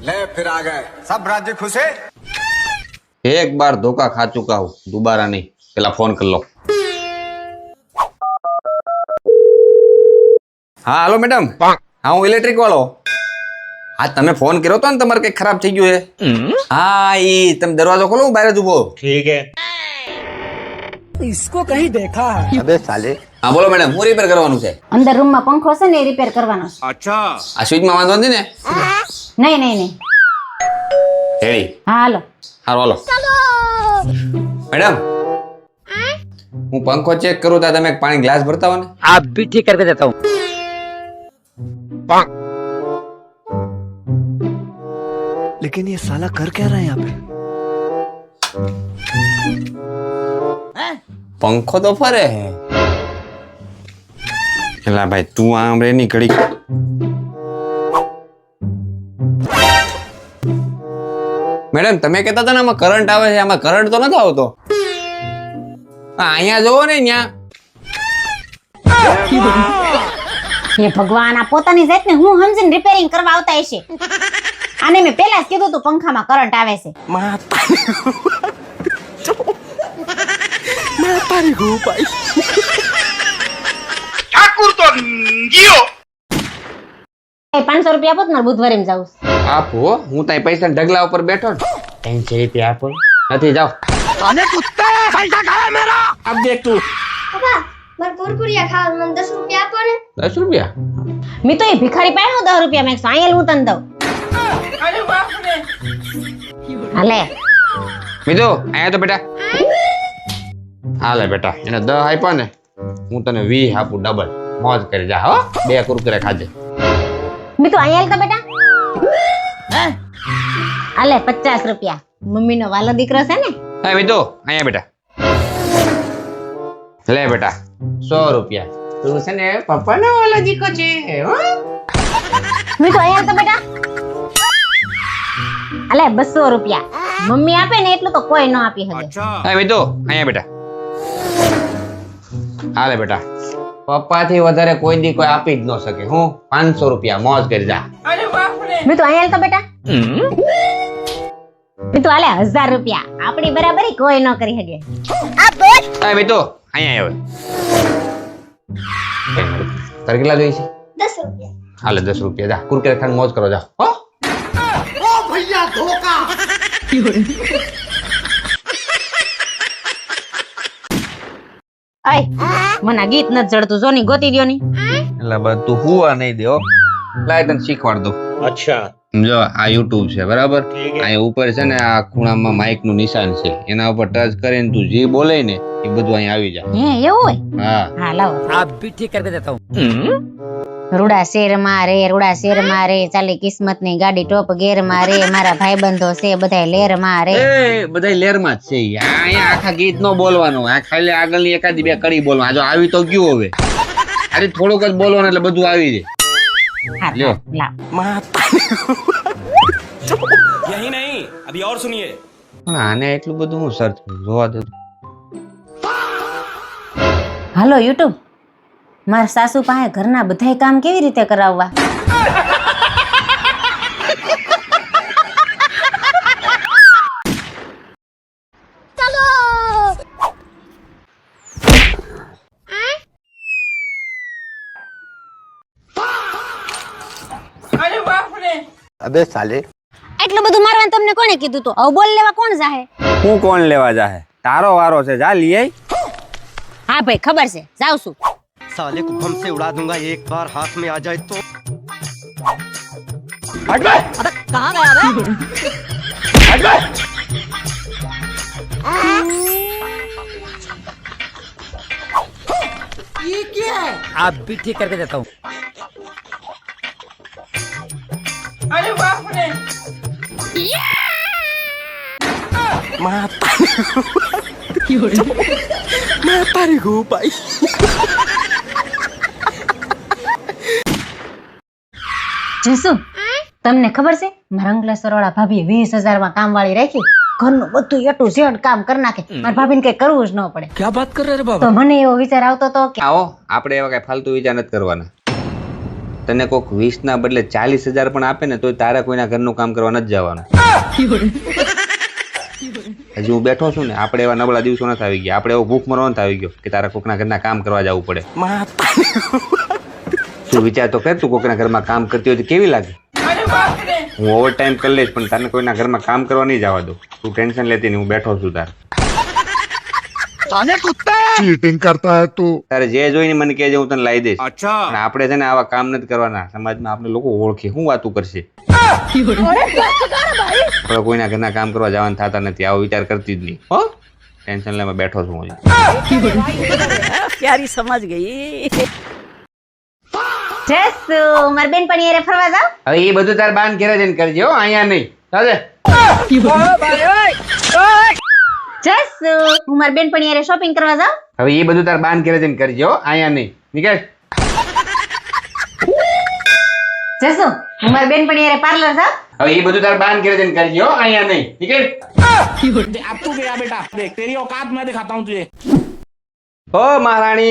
ले फिर आ गए सब राज्य खुश है। एक बार धोखा खा चुका हूँ, दोबारा नहीं। पहला फोन कर लो। हाँ हेलो मैडम, हाँ हूँ इलेक्ट्रिक वाળો। હા તમે ફોન કર્યો તો ને, તમારે કઈ ખરાબ થઈ ગયું છે? હા ઈ તમે દરવાજો ખોલો, હું બહાર જ ઉભો। ठीक है। इसको कहीं देखा है? अबे साले। હા બોલો મેડમ, હું રિપેર કરવાનું છે। અંદર રૂમ માં પંખો છે ને એ રિપેર કરવાનો છે। अच्छा। આ સ્વિચમાં વાંધો નથી ને? નહીં નહીં નહીં। રેડી? હા હાલો। હાલો હાલો મેડમ, હું પંખો ચેક કરું તો તમે એક પાણી ગ્લાસ ભરતા હો ને? आप भी ठीक करके देता हूँ। लेकिन ये साला कर क्या रहा है यहाँ पे? पंखो तो फरे है। एला भाई तू आम रे नी घड़ी। मैडम તમે કહેતા હતા ને આમાં કરંટ આવે છે, આમાં કરંટ તો નથી આવતો। અહીંયા જોવો ને, અહીંયા। હે ભગવાન, આ પોતાની જાતને હું સમજીને રિપેરિંગ કરવા આવતા હશે। આને મેં પહેલા જ કીધું તું પંખામાં કરંટ આવે છે। ठाकुर तो गियो। 500 રૂપિયા આપો, મારે બુધવારે જાવું છે। આપો, હું તાઈ પૈસા ઢગલા ઉપર બેઠો ને। 300 રૂપિયા આપો। નથી, જાઓ। अरे कुत्ते पैसा खाया मेरा। अब देख तू। પપ્પા મારે કુરકુરિયા ખાવા મને 10 રૂપિયા આપો ને 10 રૂપિયા? મેં તો એ ભિખારી પાસે 10 રૂપિયા માંગશું, અહીંયા હું તને દઉં। હાલે મીતુ, અહીંયા તો બેટા। હાલે બેટા, એને 10 આપ્યા ને, હું તને 20 આપું ડબલ। મોજ કરી જા હો, 2 કુરકુરે ખાજે। મેં તો અહીંયા તો બેટા હાલે 50 રૂપિયા। મમ્મીનો વાલો દીકરો છે ને। હા મીતુ, અહીંયા બેટા। લે બેટા 100 રૂપિયા। તું છે ને પપ્પાનો વાલો દીકરો છે હો। મેં તો અહીંયા તો બેટા હાલે 200 રૂપિયા। મમ્મી આપે ને એટલું તો કોઈ ન આપી શકે। अच्छा। હા મીતુ, અહીંયા બેટા। હાલે બેટા, પપ્પાથી વધારે કોઈ દી કોઈ આપી જ ન શકે। હું 500 રૂપિયા, મોજ કરી જા। મેં તો અહીંયા તો બેટા મેં તો હાલે 1000 રૂપિયા। આપણી બરાબરી કોઈ ન કરી શકે। હા મીતુ, અહીંયા આવે। તારે કેટલા જોઈએ છે? 10 રૂપિયા હાલે 10 રૂપિયા, જા કુરકુરે ખાઈને મોજ કરો, જાઓ હો। ओ भैया धोखा। અય મને આ ગીત નથી જડતું, જોની ગોતી દ્યો ની। એટલે બધું હુવા નહીં દે હો। લાય તને શીખવાડ દઉં। अच्छा। જો આ YouTube છે બરાબર, ઠીક હે। અહીંયા ઉપર છે ને આ ખૂણામાં માઇક નું નિશાન છે, એના ઉપર ટચ કરીને તું જે બોલે ને એ બધું અહીંયા આવી જાય। હે એવું હોય? હા હા લાવો। आप भी ठीक करके देता हूँ। રૂડા શેર મારે, રૂડા શેર મારે, ચાલી કિસ્મત ની ગાડી ટોપ ગેર મારે, મારા ભાઈબંધો છે બધાય લેર મારે। એ બધાય લેરમાં જ છે। અહીંયા આખા ગીત નો બોલવાનું, આ ખાલી આગળની એકાદી બે કડી બોલવાનું। આ જો આવી તો ગયું હવે, અરે થોડુંક જ બોલવાનું એટલે બધું આવી જાય। હા લ્યો। લાવ। यही नहीं, अभी और सुनिए। પણ આને એટલું બધું હું સર્ચ જોવા દઉં। હાલો યુટ્યુબ, મારા સાસુ પાસે ઘરના બધાય કામ કેવી રીતે કરાવવા? अबे साले। એટલું બધું મારવાનું તમને કોણે કીધું? તો હવે બોલ લેવા કોણ જાહે? હું કોણ લેવા જાહે? તારો વારો છે, જા લઈ આય। હા ભાઈ ખબર છે, જાઉં છું। साले को बम से उड़ा दूंगा एक बार हाथ में आ जाए तो। आप भी ठीक करके देता हूँ। જસુ, તમને ખબર છે મારા અંકલેશ્વર વાળા ભાભીએ 20,000 માં કામવાળી રાખી, ઘરનું બધું A to Z કામ કરી નાખે। મારા ભાભીને કઈ કરવું જ ન પડે। क्या बात कर रहे हैं તો મને એવો વિચાર આવતો હતો કે આવો, આપણે એવા કઈ ફાલતુ વિચાર નથી કરવાના। તને કોઈક 20 ના બદલે 40,000 પણ આપે ને તોય તારે કોઈના ઘરનું કામ કરવા નથી જવાનું. હજી હું બેઠો છું ને, આપણે એવા નબળા દિવસો નથી આવી ગયા, આપણે એવો ભૂખ મરવાનો નથી આવી ગયો કે તારા કોકના ઘરના કામ કરવા જવું પડે. તું વિચાર તો કર, તું કોકના ઘરમાં કામ કરતી હોય તો કેવી લાગે? હું ઓવર ટાઈમ કરી લઈશ પણ તને કોઈના ઘરમાં કામ કરવા નહીં જવા દઉં. તું ટેન્શન લેતી નહીં, હું બેઠો છું તાર. चीटिंग करता है तू. તારે જે જોઈને મને કહેજે, હું તને લાવી દઈશ. अच्छा પણ આપણે છે ને આવા કામ નથી કરવાના. સમાજમાં આપણે લોકો ઓળખે, શું વાતું કરશે? આપણે કોઈના ઘરના કામ કરવા જવાના થતા નથી, આવો વિચાર કરતી જ નહીં. હો, ટેન્શન લે, મેં બેઠો છું હજી. प्यारी समझ गई. જસુ માર બેન પણ યારે ફરવા જાવ. હવે એ બધું તાર બાન ઘેરે જઈને કરજે હો, અહીંયા નહીં. ચાલે. જસુ હું માર બેન પણ યારે શોપિંગ કરવા જાવ. હવે એ બધું તાર બાન ઘેરે જઈને કરજે હો, અહીંયા નહીં. નીકળ. જસુ હું માર બેન પણ યારે પાર્લર જાવ. હવે એ બધું તાર બાન ઘેરે જઈને કરજે હો, અહીંયા નહીં. નીકળ. अब तू गया बेटा, देख तेरी औकात मैं दिखाता हूँ तुझे. ઓ મહારાણી,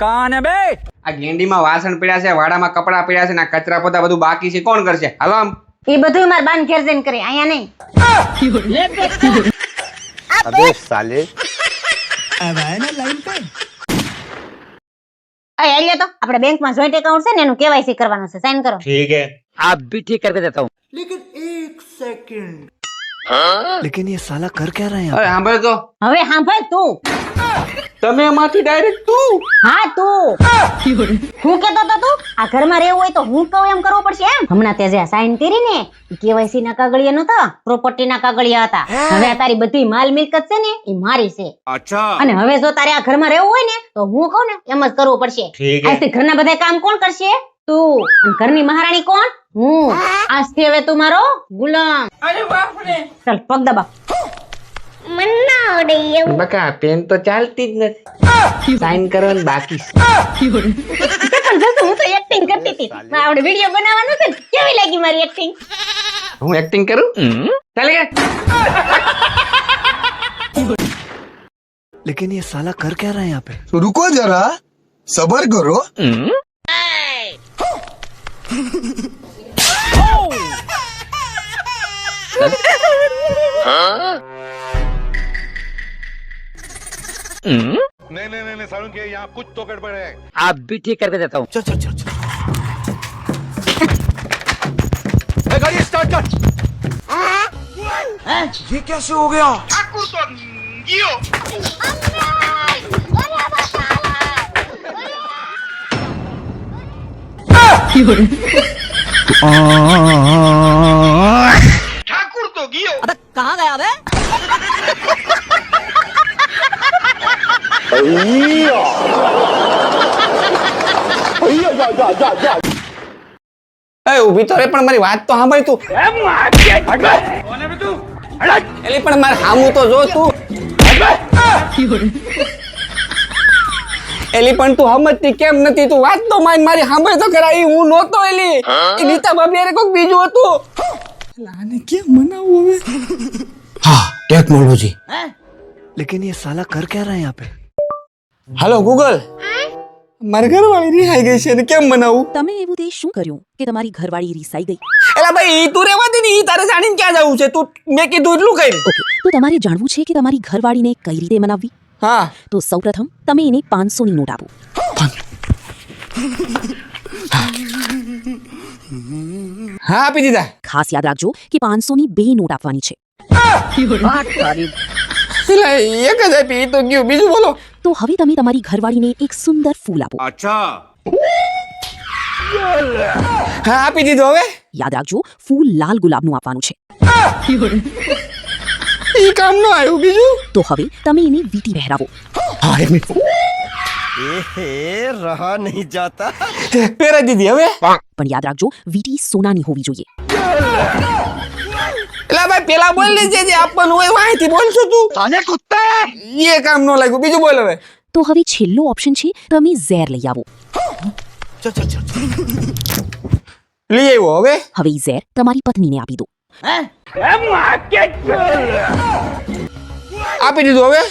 कौन है बे? આ ગેંડીમાં વાસણ પડ્યા છે, વાડામાં કપડા પડ્યા છે ને આ કચરા પોતા બધું બાકી છે, કોણ કરશે? હાલો આમ. એ બધું માર બાન ઘેર જઈને કરે, અહીંયા નહીં. अबे साले અય આલ્યો તો આપણે બેંકમાં જોઈન્ટ એકાઉન્ટ છે ને એનું કેવાયસી કરવાનું છે, સાઈન કરો. ઠીક હે. आप भी ठीक करके देता हूँ. लेकिन ये साला कर क्या रहा है અરે સાંભળ તો, હવે સાંભળ તું. તમે એમાંથી ડાયરેક્ટ તું. હા તું હું કેતો તો તું આ ઘરમાં રહેવું હોય તો હું કહું એમ કરવું પડશે એમ. હમણાં તે જે સાઈન કરી ને કેવાયસી ના કાગળિયા નતા, પ્રોપર્ટી ના કાગળિયા હતા. હવે આ તારી બધી માલ મિલકત છે ને એ મારી છે. अच्छा અને હવે જો તારે આ ઘરમાં રહેવું હોય ને તો હું કહું ને એમ જ કરવું પડશે. આજથી ઘરના બધા કામ કોણ કરશે? તું. અને ઘરની મહારાણી કોણ? હું. આજથી હવે તું મારો ગુલામ. ચાલ પગ દબા. બકા પેન તો ચાલતી જ નથી, સાઈન કરવાનું બાકી છે. પણ જસુ હું તો એક્ટિંગ કરતી હતી. આપણે વિડિયો બનાવવાનો છે ને, કેવી લાગી મારી એક્ટિંગ? હું એક્ટિંગ કરું? ચાલે કે? लेकिन ये साला कर क्या रहा है यहाँ पे तो रुको जरा, सबर करो. नहीं सारुण के यहाँ कुछ तो गड़बड़ है. आप भी ठीक करके देता हूँ. गाड़ी स्टार्ट कर. ये कैसे हो गया? कहाँ गया बे? એ ઊભી તો રે, પણ મારી વાત તો સાંભળ તું. એલી પણ મારે સામું તો જો તું. એલી પણ તું સમજતી કેમ નથી? તું વાત તો મારી સાંભળ તો ખરા. ઈ હું નહોતો એલી, ઈ નીતા ભાભી અરે કોક બીજું હતું. આને કેમ મનાવું હવે? હા, ટેકનોલોજી. लेकिन ये साला कर क्या रहा है यहाँ पे હાલો ગૂગલ, મારા ઘરવાળી રિહાઈ ગઈ છે ને કેમ મનાવું? તમે એવું તે શું કર્યું કે તમારી ઘરવાળી રીસાઈ ગઈ? એલા ભાઈ, ઈ તું રહેવા દે ને, ઈ તારે જાણીને ક્યાં જવું છે? તું મેં કીધું એટલું કરી. ઓકે, તો તમારે જાણવું છે કે તમારી ઘરવાળીને કઈ રીતે મનાવવી? હા, તો સૌપ્રથમ તમે એને 500 ની નોટ આપો. હા આપી દીધા. ખાસ યાદ રાખજો કે 500 ની 2 નોટ આપવાની છે. એલા એક જ આપી, ઈ તો ગયું. બીજું બોલો. તો હવે તમે તમારી ઘરવાળીને એક સુંદર ફૂલ આપો. अच्छा હા આપી દીધું. હવે યાદ રાખજો, ફૂલ લાલ ગુલાબનું આપવાનું છે. ઈ કામ નો આવ્યું. બીજું તો હવે તમે એને વીંટી પહેરાવો. હા, એક મિનિટ. रहा नहीं जाता પહેરાઈ દીધી. હવે પણ યાદ રાખજો, વીંટી સોનાની હોવી જોઈએ. એલા ભાઈ, પેલા બોલ ને જે આપવાનું હોય વાંચી બોલશો તું. साले कुत्ता એ કામ નો લાગ્યું. બીજું બોલ. હવે તો હવે છેલ્લો ઓપ્શન છે, તમે ઝેર લઈ આવો. લઈ આવ્યો. હવે હવે ઈ ઝેર તમારી પત્નીને આપી દો. આપી દીધું. હવે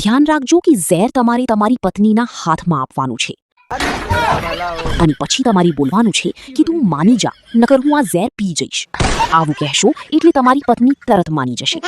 ધ્યાન રાખજો કે ઝેર તમારે તમારી પત્નીના હાથમાં આપવાનું છે. અને પછી તમારે બોલવાનું છે કે તું માની જા નકર હું આ ઝેર પી જઈશ. આવું કહેશો એટલે તમારી પત્ની તરત માની જશે.